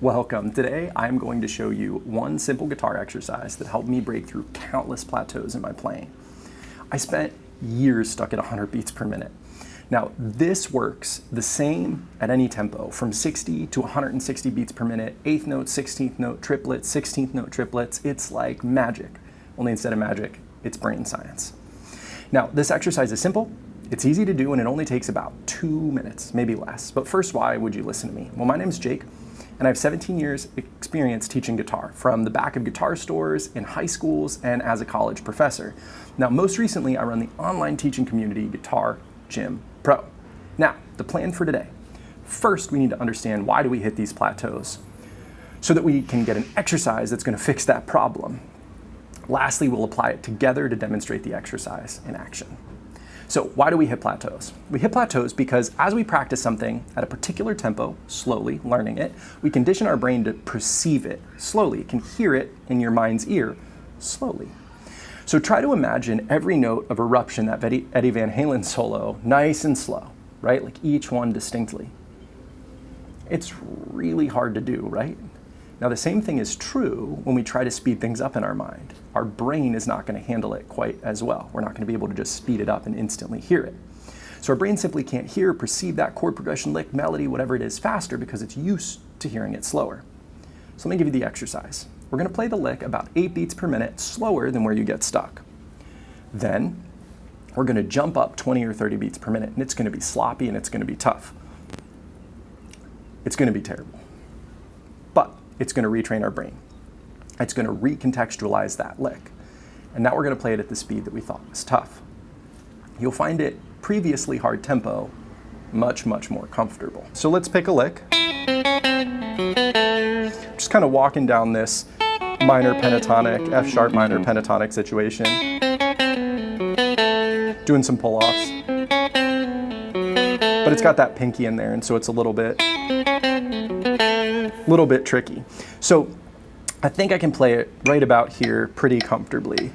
Welcome. Today I'm going to show you one simple guitar exercise that helped me break through countless plateaus in my playing. I spent years stuck at 100 beats per minute. Now this works the same at any tempo, from 60 to 160 beats per minute, 8th note, 16th note triplets, 16th note triplets. It's like magic, only instead of magic, it's brain science. Now this exercise is simple, it's easy to do, and it only takes about 2 minutes, maybe less. But first, why would you listen to me? Well, my name is Jake, and I have 17 years experience teaching guitar, from the back of guitar stores, in high schools, and as a college professor. Now, most recently, I run the online teaching community, Guitar Gym Pro. Now, the plan for today. First, we need to understand, why do we hit these plateaus, so that we can get an exercise that's going to fix that problem. Lastly, we'll apply it together to demonstrate the exercise in action. So why do we hit plateaus? We hit plateaus because as we practice something at a particular tempo, slowly learning it, we condition our brain to perceive it slowly. It can hear it in your mind's ear slowly. So try to imagine every note of Eruption, that Eddie Van Halen solo, nice and slow, right? Like each one distinctly. It's really hard to do, right? Now the same thing is true when we try to speed things up in our mind. Our brain is not going to handle it quite as well. We're not going to be able to just speed it up and instantly hear it. So our brain simply can't hear, perceive that chord progression, lick, melody, whatever it is, faster because it's used to hearing it slower. So let me give you the exercise. We're going to play the lick about 8 beats per minute slower than where you get stuck. Then we're going to jump up 20 or 30 beats per minute, and it's going to be sloppy and it's going to be tough. It's going to be terrible. But it's going to retrain our brain. It's going to recontextualize that lick. And now we're going to play it at the speed that we thought was tough. You'll find it previously hard tempo much, much more comfortable. So let's pick a lick. Just kind of walking down this minor pentatonic, F sharp minor pentatonic situation. Doing some pull-offs. But it's got that pinky in there, and so it's a little bit tricky. So I think I can play it right about here pretty comfortably.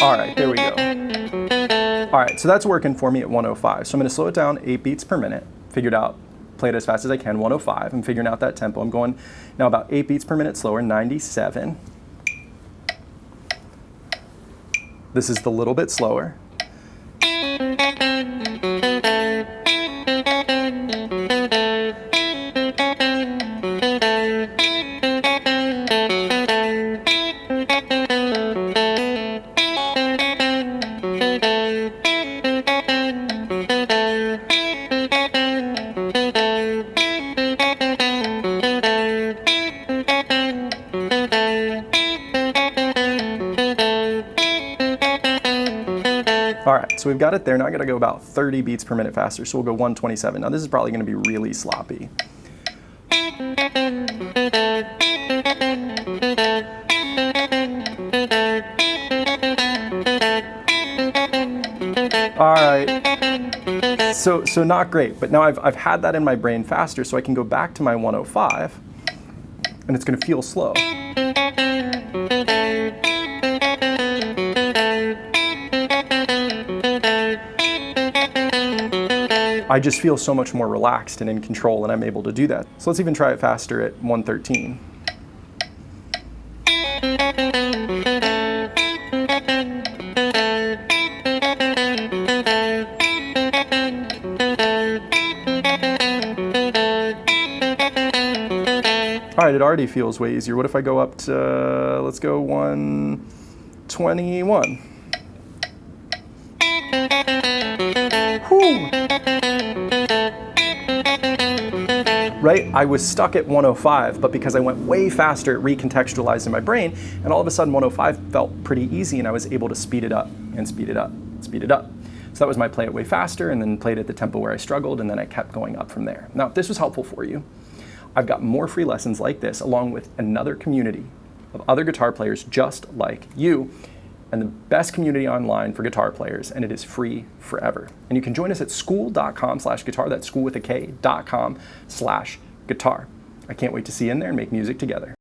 All right, there we go. All right, so that's working for me at 105. So I'm gonna slow it down 8 beats per minute. Figured out, play it as fast as I can, 105. I'm figuring out that tempo. I'm going now about 8 beats per minute slower, 97. This is the little bit slower. All right, so we've got it there. Now I gotta go about 30 beats per minute faster, so we'll go 127. Now this is probably gonna be really sloppy. All right, so not great, but now I've had that in my brain faster, so I can go back to my 105, and it's gonna feel slow. I just feel so much more relaxed and in control, and I'm able to do that. So let's even try it faster at 113. All right, it already feels way easier. What if I go up to, let's go 121. Whew. Right? I was stuck at 105, but because I went way faster, it recontextualized in my brain, and all of a sudden 105 felt pretty easy, and I was able to speed it up and speed it up, speed it up. So that was my play it way faster, and then played at the tempo where I struggled, and then I kept going up from there. Now, if this was helpful for you, I've got more free lessons like this, along with another community of other guitar players just like you, and the best community online for guitar players, and it is free forever. And you can join us at school.com/guitar, that's school with a K.com/guitar. I can't wait to see you in there and make music together.